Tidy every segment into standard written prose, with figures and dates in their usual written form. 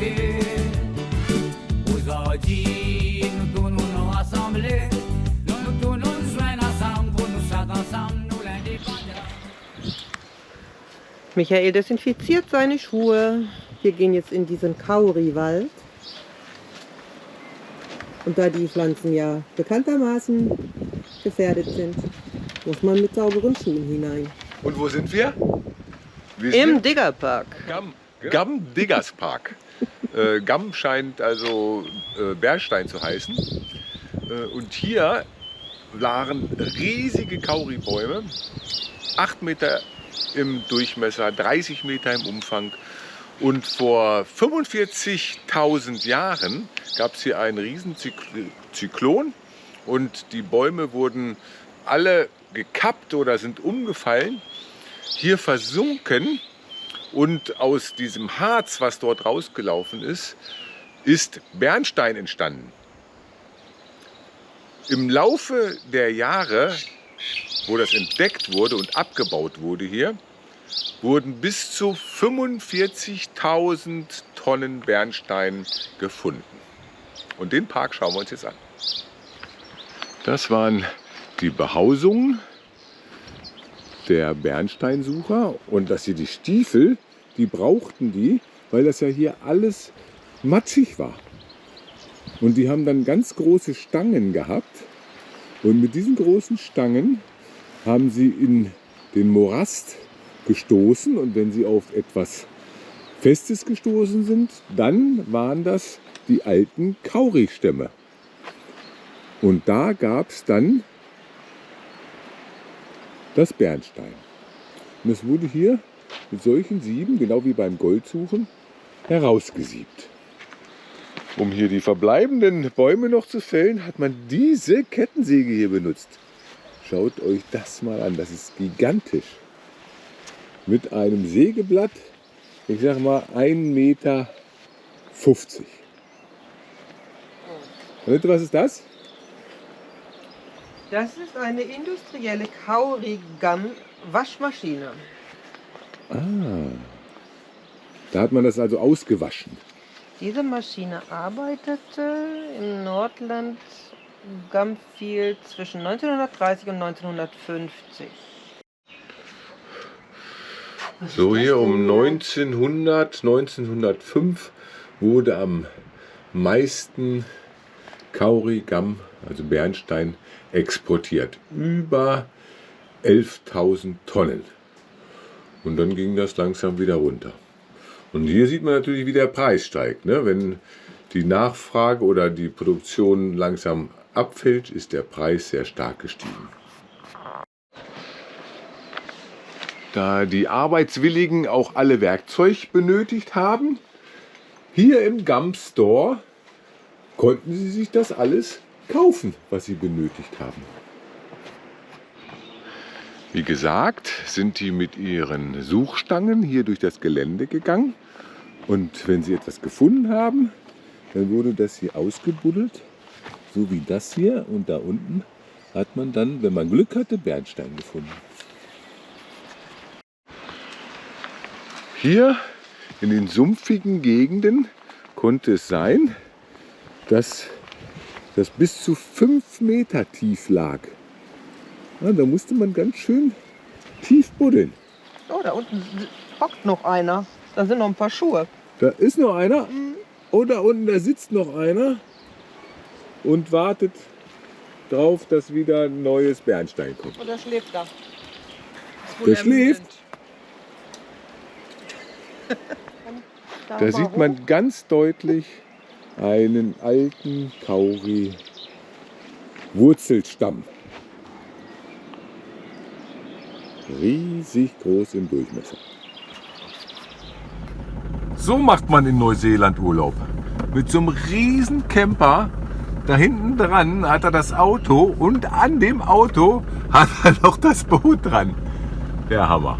fêter. Aujourd'hui, nous tous nous rassembler, nous tous nous joindre ensemble pour nous faire ensemble, nous l'indépendance. Michael desinfiziert seine Schuhe. Wir gehen jetzt in diesen Kauriwald. Und da die Pflanzen ja bekanntermaßen gefährdet sind, muss man mit sauberen Schuhen hinein. Und wo sind wir? Im Diggerpark. Gam Diggers Park. Gam scheint also Bernstein zu heißen. Und hier waren riesige Kauribäume, 8 Meter im Durchmesser, 30 Meter im Umfang. Und vor 45.000 Jahren gab es hier einen riesen Zyklon und die Bäume wurden alle gekappt oder sind umgefallen, hier versunken, und aus diesem Harz, was dort rausgelaufen ist, ist Bernstein entstanden. Im Laufe der Jahre, wo das entdeckt wurde und abgebaut wurde hier, wurden bis zu 45.000 Tonnen Bernstein gefunden. Und den Park schauen wir uns jetzt an. Das waren die Behausungen der Bernsteinsucher. Und dass sie die Stiefel, die brauchten die, weil das ja hier alles matschig war. Und die haben dann ganz große Stangen gehabt. Und mit diesen großen Stangen haben sie in den Morast gestoßen, und wenn sie auf etwas Festes gestoßen sind, dann waren das die alten Kauristämme. Und da gab es dann das Bernstein. Und es wurde hier mit solchen Sieben, genau wie beim Goldsuchen, herausgesiebt. Um hier die verbleibenden Bäume noch zu fällen, hat man diese Kettensäge hier benutzt. Schaut euch das mal an, das ist gigantisch. Mit einem Sägeblatt, ich sag mal 1,50 Meter. Und was ist das? Das ist eine industrielle Kaurigam-Waschmaschine. Ah, da hat man das also ausgewaschen. Diese Maschine arbeitete im Nordland Gumfield zwischen 1930 und 1950. So, hier um 1905 wurde am meisten Kaurigam, also Bernstein, exportiert. Über 11.000 Tonnen. Und dann ging das langsam wieder runter. Und hier sieht man natürlich, wie der Preis steigt. Ne? Wenn die Nachfrage oder die Produktion langsam abfällt, ist der Preis sehr stark gestiegen. Da die Arbeitswilligen auch alle Werkzeug benötigt haben, hier im Gum Store konnten sie sich das alles kaufen, was sie benötigt haben. Wie gesagt, sind die mit ihren Suchstangen hier durch das Gelände gegangen. Und wenn sie etwas gefunden haben, dann wurde das hier ausgebuddelt, so wie das hier. Und da unten hat man dann, wenn man Glück hatte, Bernstein gefunden. Hier in den sumpfigen Gegenden konnte es sein, dass das bis zu 5 Meter tief lag. Ja, da musste man ganz schön tief buddeln. Oh, da unten hockt noch einer. Da sind noch ein paar Schuhe. Da ist noch einer. Und da unten, da sitzt noch einer und wartet drauf, dass wieder neues Bernstein kommt. Und der schläft da. Der schläft. Da sieht man ganz deutlich einen alten Kauri-Wurzelstamm. Riesig groß im Durchmesser. So macht man in Neuseeland Urlaub. Mit so einem riesen Camper. Da hinten dran hat er das Auto und an dem Auto hat er noch das Boot dran. Der Hammer.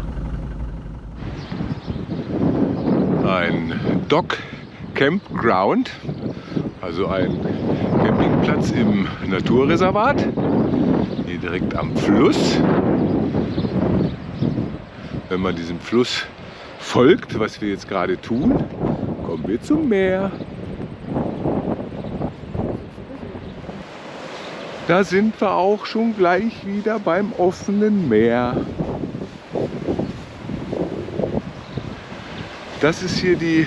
Ein Dock Campground, also ein Campingplatz im Naturreservat, hier direkt am Fluss. Wenn man diesem Fluss folgt, was wir jetzt gerade tun, kommen wir zum Meer. Da sind wir auch schon gleich wieder beim offenen Meer. Das ist hier die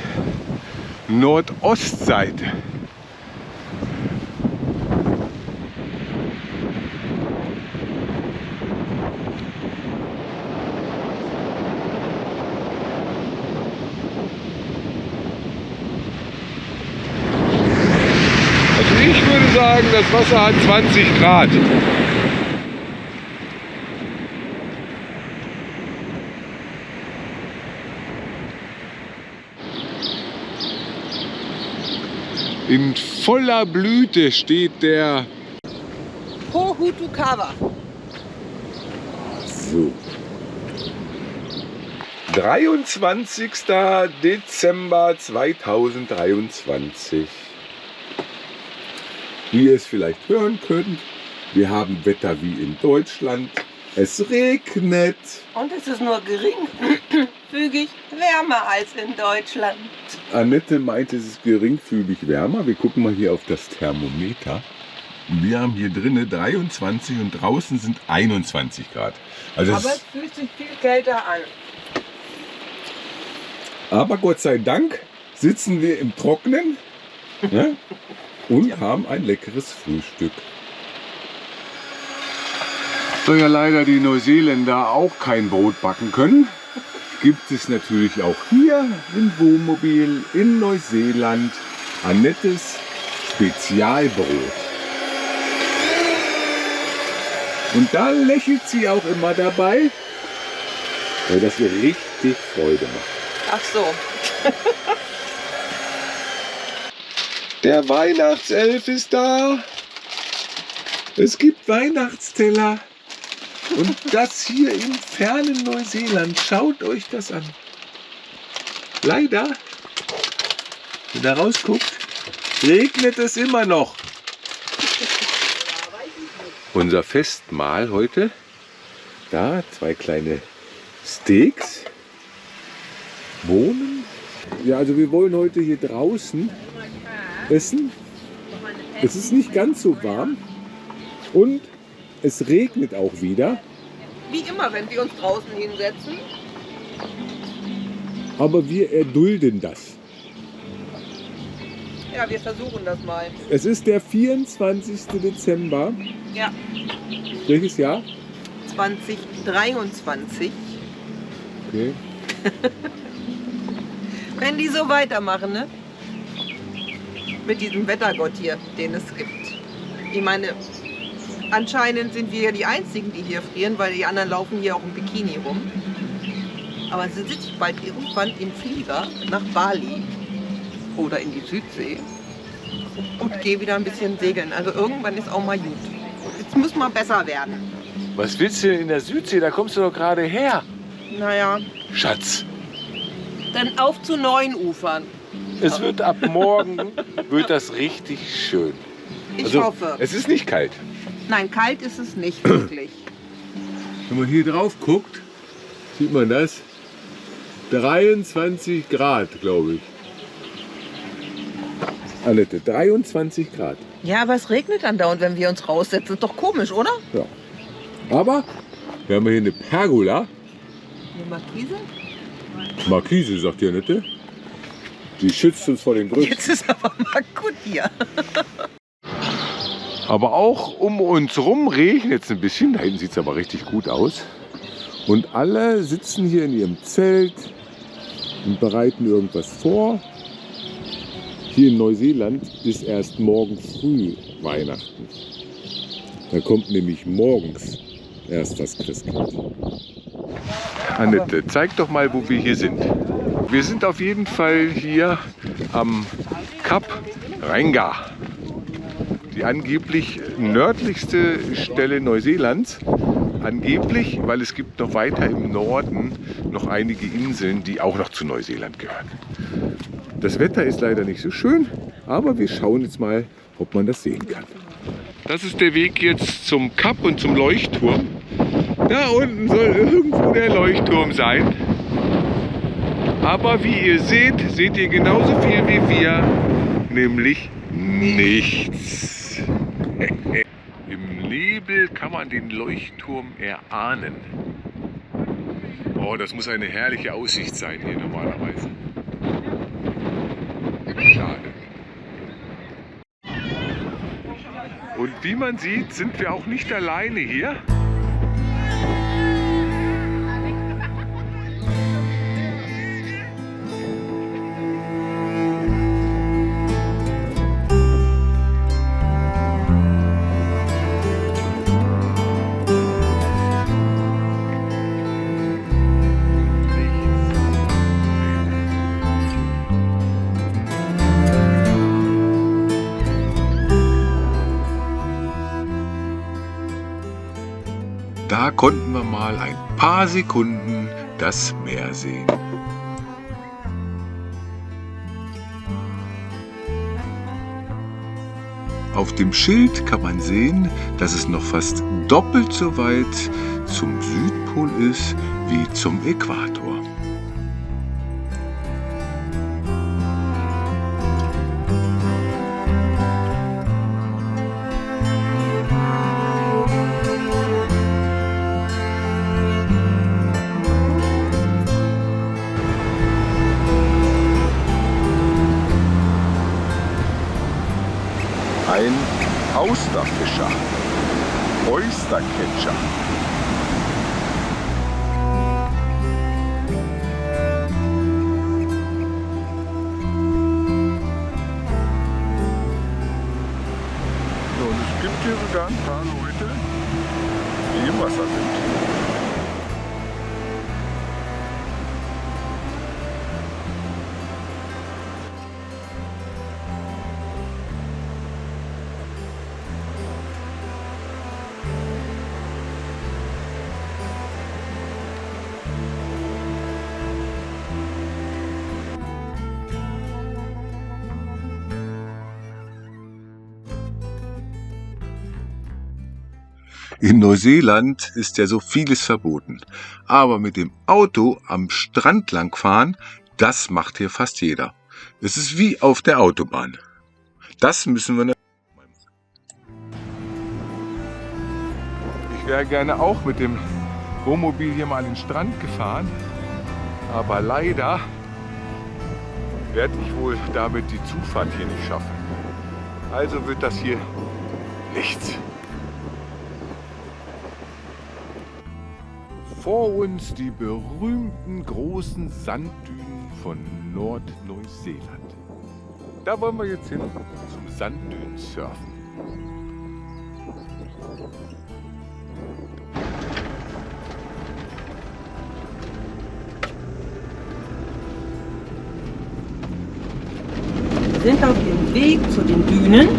Nordostseite. Ich würde sagen, das Wasser hat 20 Grad. In voller Blüte steht der Pohutukawa. so. 23. Dezember 2023. Wie ihr es vielleicht hören könnt, wir haben Wetter wie in Deutschland. Es regnet. Und es ist nur geringfügig wärmer als in Deutschland. Annette meinte, es ist geringfügig wärmer. Wir gucken mal hier auf das Thermometer. Wir haben hier drinnen 23 und draußen sind 21 Grad. Also Aber es fühlt sich viel kälter an. Aber Gott sei Dank sitzen wir im Trockenen, ne? Und haben ein leckeres Frühstück. Da ja leider die Neuseeländer auch kein Brot backen können, gibt es natürlich auch hier im Wohnmobil in Neuseeland Annettes Spezialbrot. Und da lächelt sie auch immer dabei, weil das ihr richtig Freude macht. Ach so. Der Weihnachtself ist da. Es gibt Weihnachtsteller. Und das hier im fernen Neuseeland. Schaut euch das an. Leider, wenn ihr rausguckt, regnet es immer noch. Unser Festmahl heute. Da 2 kleine Steaks. Bohnen. Ja, also wir wollen heute hier draußen essen. Es ist nicht ganz so warm und es regnet auch wieder. Wie immer, wenn wir uns draußen hinsetzen. Aber wir erdulden das. Ja, wir versuchen das mal. Es ist der 24. Dezember. Ja, Welches Jahr? 2023. Okay. Wenn die so weitermachen, ne? Mit diesem Wettergott hier, den es gibt. Ich meine, anscheinend sind wir ja die Einzigen, die hier frieren, weil die anderen laufen hier auch im Bikini rum. Aber sie sitzt bald irgendwann im Flieger nach Bali oder in die Südsee und gehe wieder ein bisschen segeln. Also irgendwann ist auch mal gut. Jetzt muss mal besser werden. Was willst du denn in der Südsee? Da kommst du doch gerade her. Naja, Schatz, dann auf zu neuen Ufern. es wird ab morgen wird das richtig schön. Ich hoffe. Es ist nicht kalt. Nein, kalt ist es nicht wirklich. Wenn man hier drauf guckt, sieht man das. 23 Grad, glaube ich. Annette, 23 Grad. Ja, aber es regnet andauernd, wenn wir uns raussetzen. Ist doch komisch, oder? Ja. Aber wir haben hier eine Pergola. Eine Markise? Markise, sagt die Annette. Die schützt uns vor den Grüßen. Jetzt ist aber mal gut hier. Aber auch um uns rum regnet es ein bisschen. Da hinten sieht es aber richtig gut aus. Und alle sitzen hier in ihrem Zelt und bereiten irgendwas vor. Hier in Neuseeland ist erst morgen früh Weihnachten. Da kommt nämlich morgens erst das Christkind. Annette, zeig doch mal, wo wir hier sind. Wir sind auf jeden Fall hier am Kap Renga. Die angeblich nördlichste Stelle Neuseelands. Angeblich, weil es gibt noch weiter im Norden noch einige Inseln, die auch noch zu Neuseeland gehören. Das Wetter ist leider nicht so schön, aber wir schauen jetzt mal, ob man das sehen kann. Das ist der Weg jetzt zum Kap und zum Leuchtturm. Da unten soll irgendwo der Leuchtturm sein. Aber wie ihr seht, seht ihr genauso viel wie wir, nämlich nichts. Im Nebel kann man den Leuchtturm erahnen. Oh, das muss eine herrliche Aussicht sein hier normalerweise. Schade. Und wie man sieht, sind wir auch nicht alleine hier. Da konnten wir mal ein paar Sekunden das Meer sehen. Auf dem Schild kann man sehen, dass es noch fast doppelt so weit zum Südpol ist wie zum Äquator. Ein Austerfischer, Oystercatcher. So, und es gibt hier sogar ein paar Leute, die im Wasser sind. In Neuseeland ist ja so vieles verboten. Aber mit dem Auto am Strand langfahren, das macht hier fast jeder. Es ist wie auf der Autobahn. Das müssen wir. Ich wäre gerne auch mit dem Wohnmobil hier mal an den Strand gefahren. Aber leider werde ich wohl damit die Zufahrt hier nicht schaffen. Also wird das hier nichts. Vor uns die berühmten großen Sanddünen von Nordneuseeland. Da wollen wir jetzt hin zum Sanddünensurfen. Wir sind auf dem Weg zu den Dünen.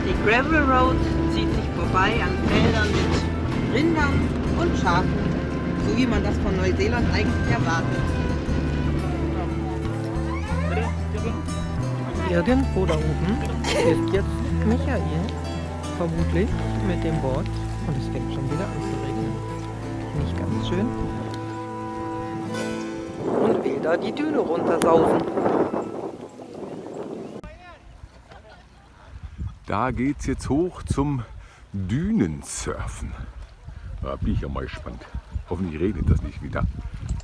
Die Gravel Road zieht sich vorbei an Feldern mit Rindern und Schafen, so wie man das von Neuseeland eigentlich erwartet. Irgendwo da oben ist jetzt Michael, vermutlich mit dem Board, und es fängt schon wieder an zu regnen. Nicht ganz schön. Und will da die Düne runtersausen. Da geht's jetzt hoch zum Dünensurfen. Da bin ich ja mal gespannt. Hoffentlich regnet das nicht wieder.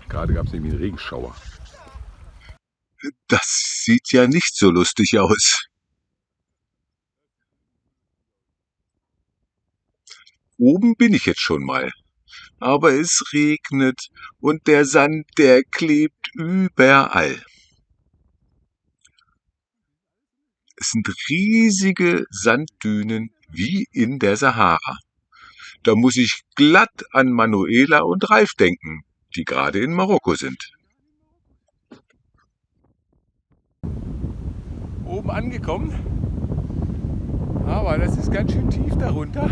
Gerade gab es nämlich einen Regenschauer. Das sieht ja nicht so lustig aus. Oben bin ich jetzt schon mal. Aber es regnet und der Sand, der klebt überall. Es sind riesige Sanddünen wie in der Sahara. Da muss ich glatt an Manuela und Ralf denken, die gerade in Marokko sind. Oben angekommen, aber das ist ganz schön tief darunter.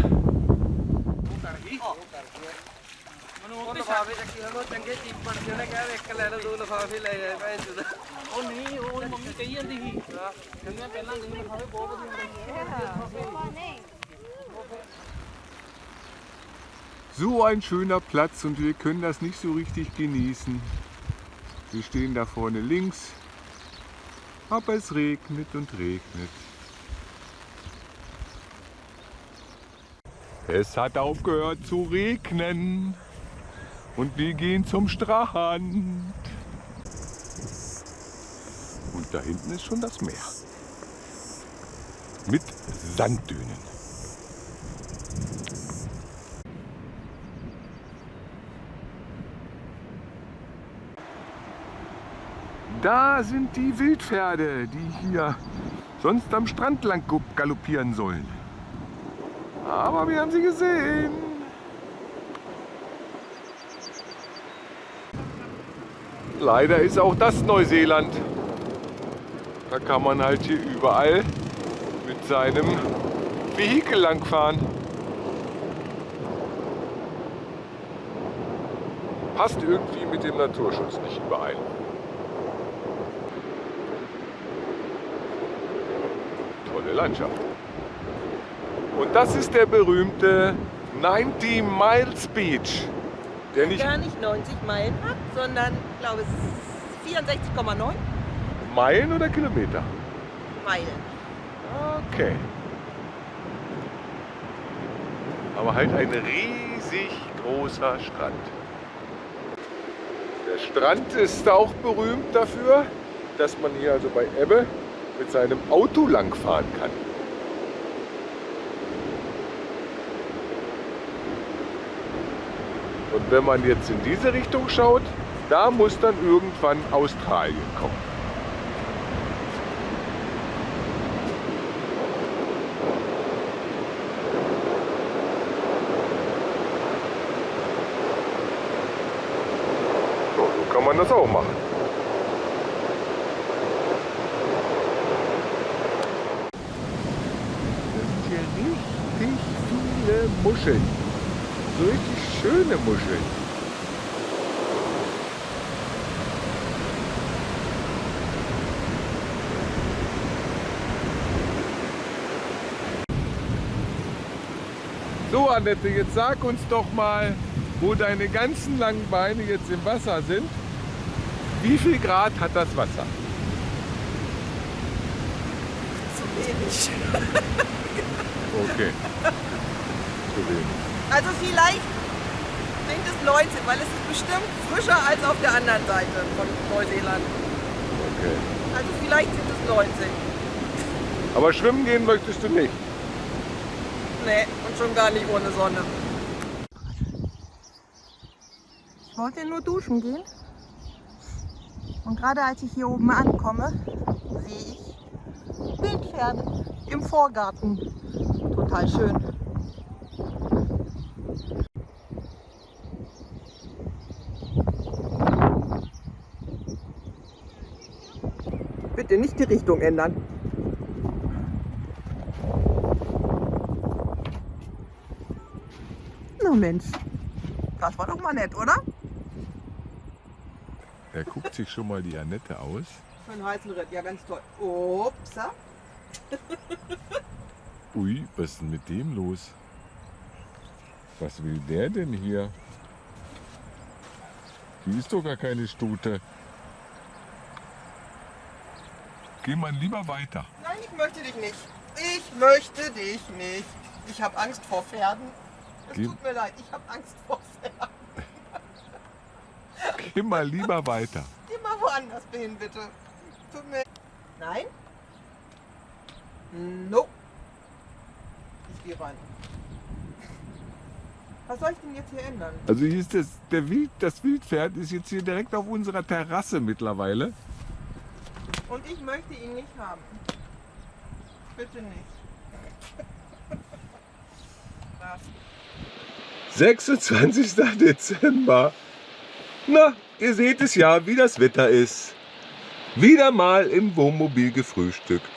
ਉਹ ਲਿਫਾਫੇ ਚੱਕੀ ਲਓ ਚੰਗੇ ਚੀਜ਼ ਬਣ ਕੇ ਉਹਨੇ ਕਿਹਾ ਇੱਕ ਲੈ ਲਓ 2 ਲਿਫਾਫੇ ਲੈ ਜਾਏ ਭੈਣ ਚੋਦ ਉਹ ਨਹੀਂ ਉਹ ਮੰਮੀ ਕਹੀ ਜਾਂਦੀ ਸੀ ਕਹਿੰਦੇ ਪਹਿਲਾਂ ਨਹੀਂ ਲਿਫਾਫੇ ਬਹੁਤ ਵਧੀਆ So ein schöner Platz und wir können das nicht so richtig genießen. Wir stehen da vorne links, aber es regnet und regnet. Es hat aufgehört zu regnen und wir gehen zum Strand. Und da hinten ist schon das Meer mit Sanddünen. Da sind die Wildpferde, die hier sonst am Strand lang galoppieren sollen. Aber wir haben sie gesehen. Leider ist auch das Neuseeland. Da kann man halt hier überall mit seinem Vehikel langfahren. Passt irgendwie mit dem Naturschutz nicht überein. Tolle Landschaft. Und das ist der berühmte 90 Miles Beach. Der nicht Gar nicht 90 Meilen hat, sondern ich glaube es ist 64,9 Meilen oder Kilometer? Meilen. Okay. Aber halt ein riesig großer Strand. Der Strand ist auch berühmt dafür, dass man hier also bei Ebbe mit seinem Auto langfahren kann. Und wenn man jetzt in diese Richtung schaut, da muss dann irgendwann Australien kommen. So kann man das auch machen. Das sind hier richtig viele Muscheln. So richtig schöne Muscheln. So Annette, jetzt sag uns doch mal, wo deine ganzen langen Beine jetzt im Wasser sind. Wie viel Grad hat das Wasser? Zu wenig. Okay. Zu wenig. Also vielleicht sind es 19, weil es ist bestimmt frischer als auf der anderen Seite von Neuseeland. Okay. Also vielleicht sind es 19. Aber schwimmen gehen möchtest du nicht? Nee, und schon gar nicht ohne Sonne. Ich wollte nur duschen gehen. Und gerade als ich hier oben ankomme, sehe ich Wildpferde im Vorgarten. Total schön. Bitte nicht die Richtung ändern. Na Mensch, das war doch mal nett, oder? Er guckt sich schon mal die Annette aus. Für einen heißen Ritt, ja ganz toll. Upsa. Ui, was ist denn mit dem los? Was will der denn hier? Die ist doch gar keine Stute. Geh mal lieber weiter. Nein, ich möchte dich nicht. Ich möchte dich nicht. Ich habe Angst vor Pferden. Es Geh- tut mir leid, ich habe Angst vor Pferden. Geh mal lieber weiter. Geh mal woanders hin, bitte. Tut mir... Nein? No. Ich gehe rein. Was soll ich denn jetzt hier ändern? Also hier ist das Wildpferd ist jetzt hier direkt auf unserer Terrasse mittlerweile. Und ich möchte ihn nicht haben. Bitte nicht. Was? 26. Dezember. Na, ihr seht es ja, wie das Wetter ist. Wieder mal im Wohnmobil gefrühstückt.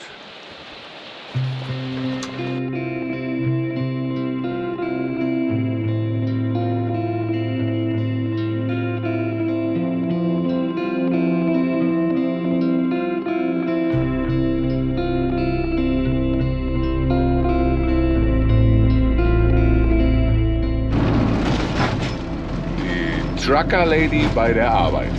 Trucker Lady bei der Arbeit.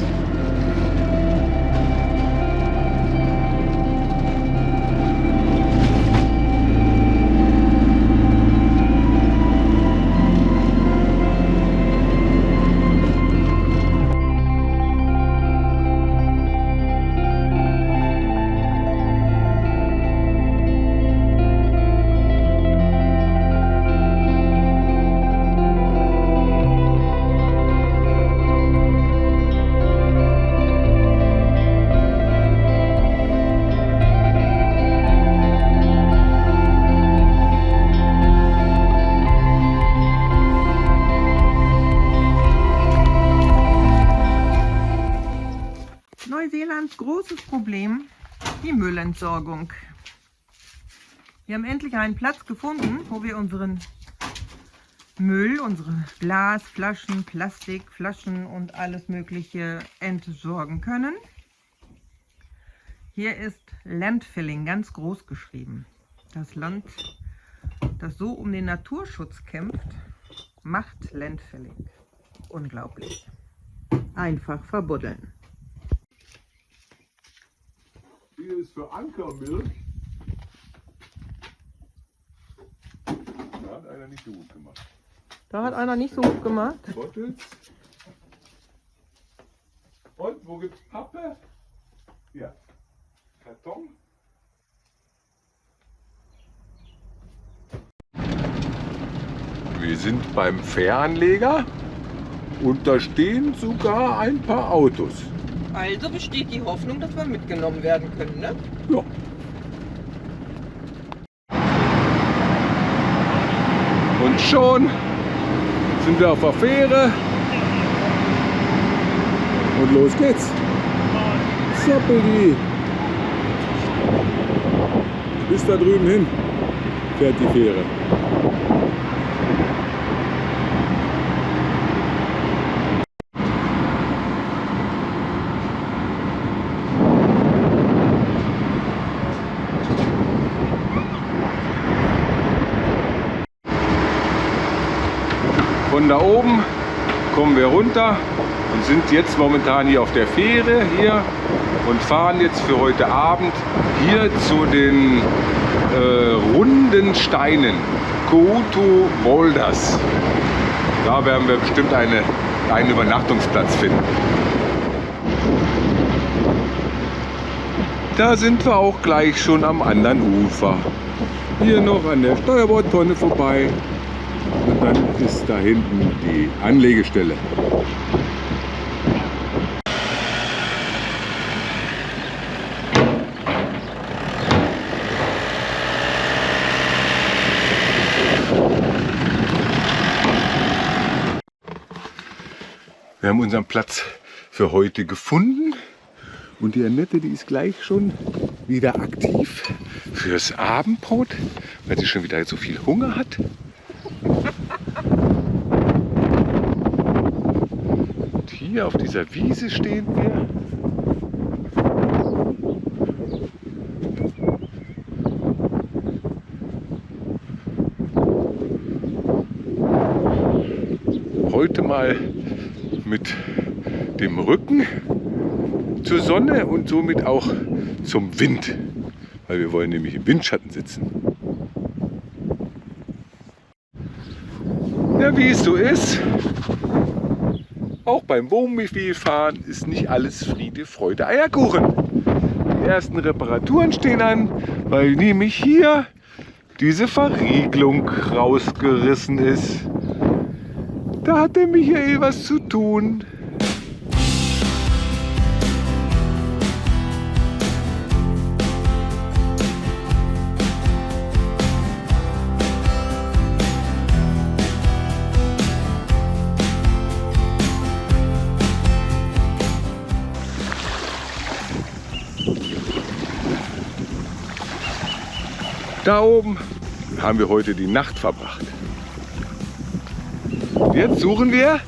Neuseelands großes Problem, die Müllentsorgung. Wir haben endlich einen Platz gefunden, wo wir unseren Müll, unsere Glasflaschen, Plastikflaschen und alles Mögliche entsorgen können. Hier ist Landfilling ganz groß geschrieben. Das Land, das so um den Naturschutz kämpft, macht Landfilling. Unglaublich. Einfach verbuddeln. Hier ist für Ankermilch. Da hat einer nicht so gut gemacht. Da hat einer nicht so gut gemacht. Bottles. Und wo gibt's Pappe? Ja. Karton. Wir sind beim Fähranleger und da stehen sogar ein paar Autos. Also besteht die Hoffnung, dass wir mitgenommen werden können, ne? Ja. Und schon sind wir auf der Fähre. Und los geht's. Zappeli. Bis da drüben hin fährt die Fähre. Von da oben kommen wir runter und sind jetzt momentan hier auf der Fähre hier und fahren jetzt für heute Abend hier zu den runden Steinen, Koutou Boulders. Da werden wir bestimmt einen Übernachtungsplatz finden. Da sind wir auch gleich schon am anderen Ufer. Hier noch an der Steuerbordtonne vorbei. Und dann ist da hinten die Anlegestelle. Wir haben unseren Platz für heute gefunden und die Annette, die ist gleich schon wieder aktiv fürs Abendbrot, weil sie schon wieder so viel Hunger hat. Und hier auf dieser Wiese stehen wir. Heute mal mit dem Rücken zur Sonne und somit auch zum Wind, weil wir wollen nämlich im Windschatten sitzen. Ja, wie es so ist, auch beim Wohnmobilfahren ist nicht alles Friede, Freude, Eierkuchen. Die ersten Reparaturen stehen an, weil nämlich hier diese Verriegelung rausgerissen ist. Da hat der Michael was zu tun. Da oben haben wir heute die Nacht verbracht. Jetzt suchen wir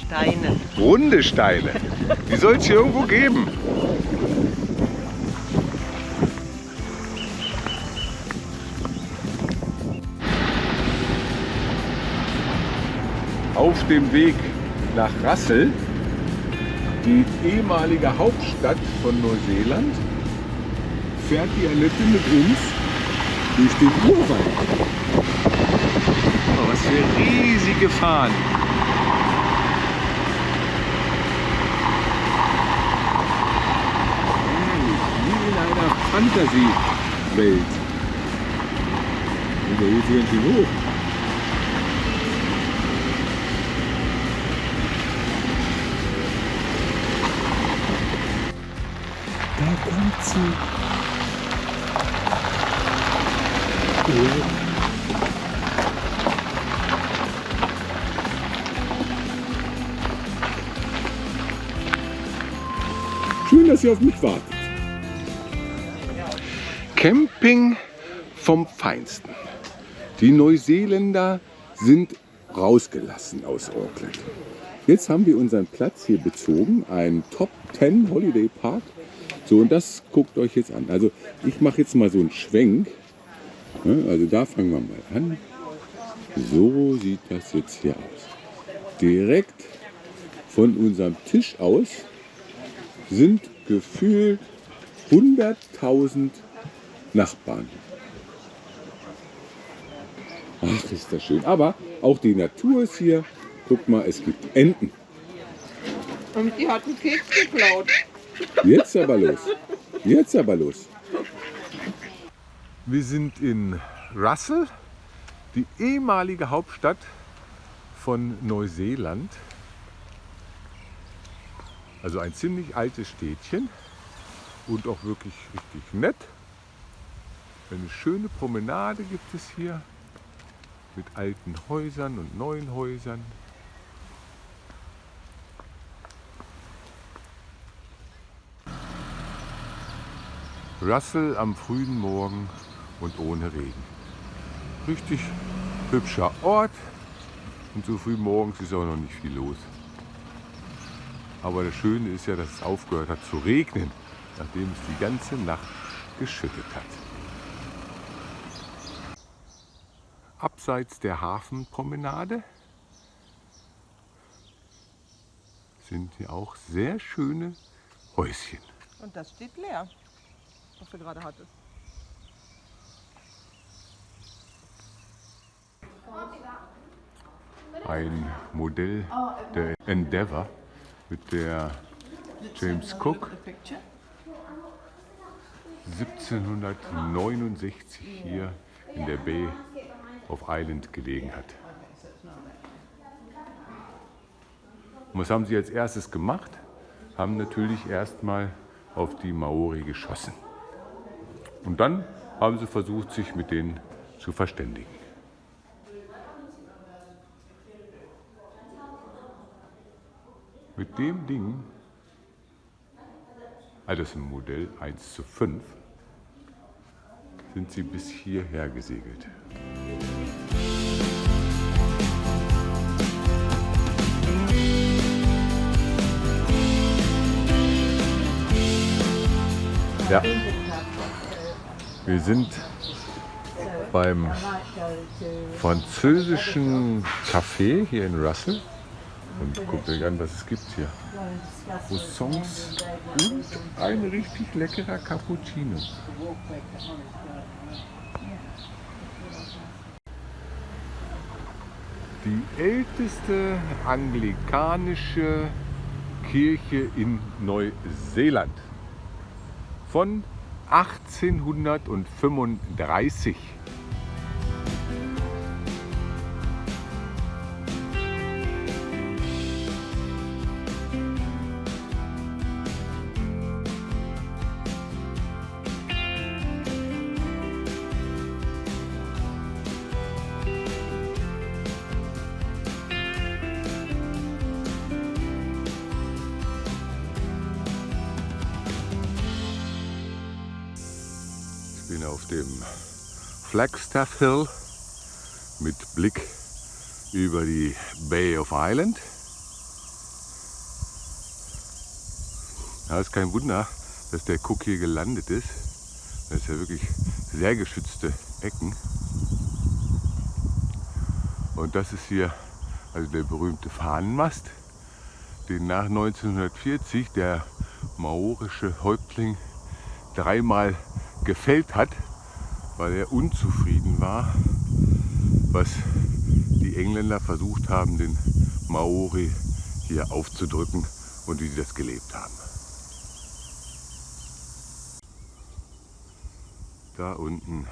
Steine. runde Steine. Die soll es hier irgendwo geben. Auf dem Weg nach Russell, die ehemalige Hauptstadt von Neuseeland, fährt die Annette mit uns durch den Urwald. Oh, was für riesige Fahnen. Wie in einer Fantasiewelt. Und da geht sie ganz schön hoch. Da kommt sie. Schön, dass ihr auf mich wartet. Camping vom Feinsten. Die Neuseeländer sind rausgelassen aus Auckland. Jetzt haben wir unseren Platz hier bezogen, einen Top 10 Holiday Park. So, und das guckt euch jetzt an. Also ich mache jetzt mal so einen Schwenk. Also da fangen wir mal an. So sieht das jetzt hier aus. Direkt von unserem Tisch aus sind gefühlt 100.000 Nachbarn. Ach, ist das schön. Aber auch die Natur ist hier. Guck mal, es gibt Enten. Und die hat einen Keks geklaut. Jetzt aber los. Jetzt aber los. Wir sind in Russell, die ehemalige Hauptstadt von Neuseeland. Also ein ziemlich altes Städtchen und auch wirklich richtig nett. Eine schöne Promenade gibt es hier mit alten Häusern und neuen Häusern. Russell am frühen Morgen und ohne Regen. Richtig hübscher Ort und so früh morgens ist auch noch nicht viel los. Aber das Schöne ist ja, dass es aufgehört hat zu regnen, nachdem es die ganze Nacht geschüttet hat. Abseits der Hafenpromenade sind hier auch sehr schöne Häuschen. Und das steht leer, was du gerade hattest. Ein Modell der Endeavour mit der James Cook 1769 hier in der Bay of Island gelegen hat. Und was haben sie als erstes gemacht? Haben natürlich erstmal auf die Maori geschossen. Und dann haben sie versucht, sich mit denen zu verständigen. Mit dem Ding, also das ist ein Modell 1:5, sind sie bis hierher gesegelt. Ja, wir sind beim französischen Café hier in Russell und guckt euch an, was es gibt hier. Croissants und ein richtig leckerer Cappuccino. Die älteste anglikanische Kirche in Neuseeland von 1835. Ich bin auf dem Flagstaff Hill mit Blick über die Bay of Island. Ja, ist kein Wunder, dass der Cook hier gelandet ist. Das ist ja wirklich sehr geschützte Ecken. Und das ist hier also der berühmte Fahnenmast den nach 1940 der maorische Häuptling dreimal gefällt hat, weil er unzufrieden war, was die Engländer versucht haben, den Maori hier aufzudrücken und wie sie das gelebt haben. Da unten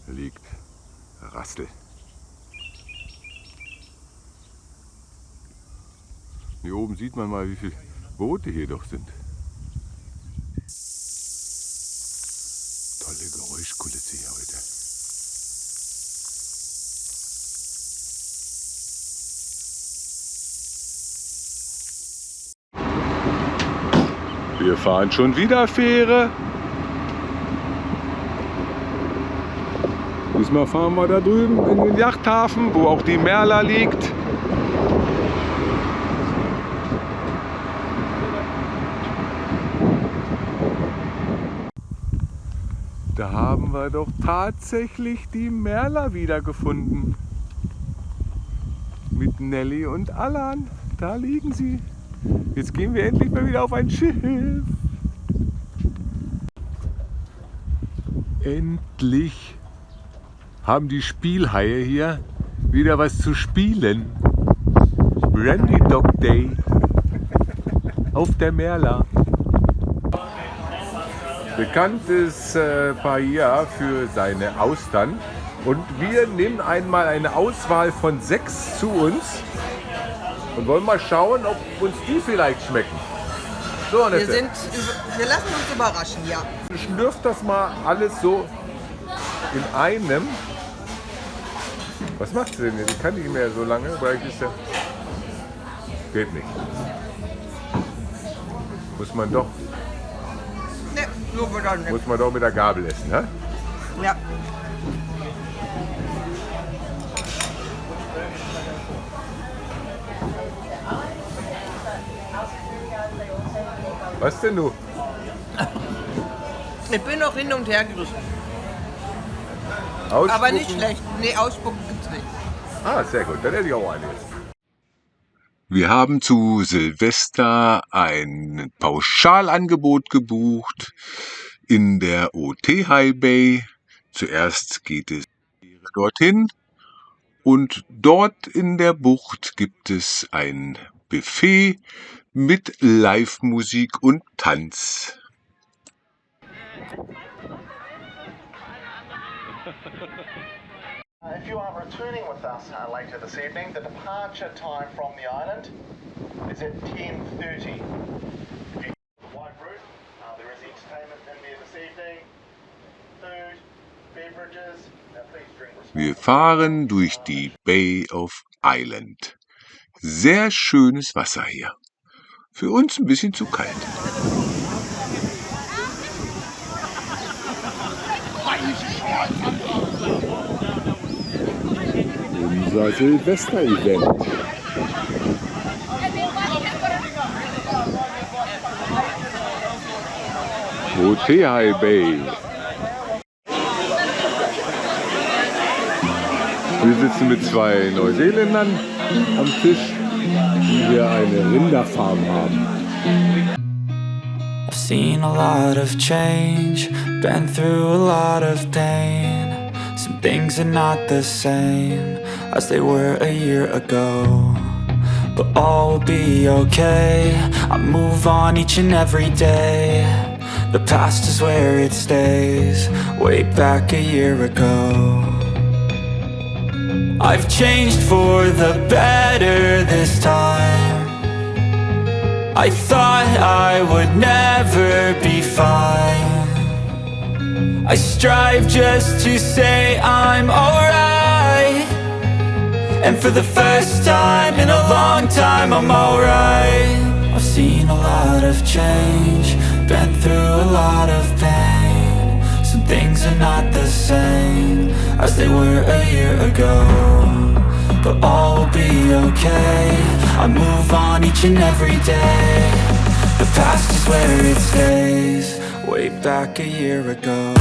liegt Rassel. Hier oben sieht man mal, wie viele Boote hier doch sind. Tolle Geräuschkulisse hier heute. Wir fahren schon wieder Fähre. Diesmal fahren wir da drüben in den Yachthafen, wo auch die Merla liegt. Da haben wir doch tatsächlich die Merla wiedergefunden. Mit Nelly und Allan. Da liegen sie. Jetzt gehen wir endlich mal wieder auf ein Schiff. Endlich haben die Spielhaie hier wieder was zu spielen. Brandy Dog Day auf der Merla. Bekannt ist Bahia für seine Austern und wir nehmen einmal eine Auswahl von 6 zu uns und wollen mal schauen, ob uns die vielleicht schmecken. So, Annette. Wir lassen uns überraschen, ja. Schlürft das mal alles so in einem. Was macht sie denn jetzt? Ich kann nicht mehr so lange, weil ich ist ja... Geht nicht. Muss man doch... Ne, so wird das nicht. Muss man doch mit der Gabel essen, ne? Ja. Was denn du? Ich bin noch hin und her gerissen. Ausspucken? Aber nicht schlecht. Nee, ausspucken gibt's nicht. Ah, sehr gut. Dann hätte ich auch eine. Wir haben zu Silvester ein Pauschalangebot gebucht in der Otihai Bay. Zuerst geht es dorthin und dort in der Bucht gibt es ein Buffet mit Live-Musik und Tanz. If you are returning with us later this evening, the departure time from the island is at 10:30. If you the white route, there is entertainment in there this evening, food, beverages. Please drink responsibly. Wir fahren durch die Bay of Island. Sehr schönes Wasser hier. Für uns ein bisschen zu kalt. Unser Silvester-Event. Otihai Bay. Wir sitzen mit 2 Neuseeländern am Tisch, die hier eine Rinderfarm haben. I've seen a lot of change, been through a lot of pain. Some things are not the same as they were a year ago, but all will be okay. I move on each and every day. The past is where it stays, way back a year ago. I've changed for the better this time. I thought I would never be fine. I strive just to say I'm alright, and for the first time in a long time I'm alright. I've seen a lot of change, been through a lot of pain. Some things are not the same as they were a year ago, but all will be okay. I move on each and every day. The past is where it stays, way back a year ago.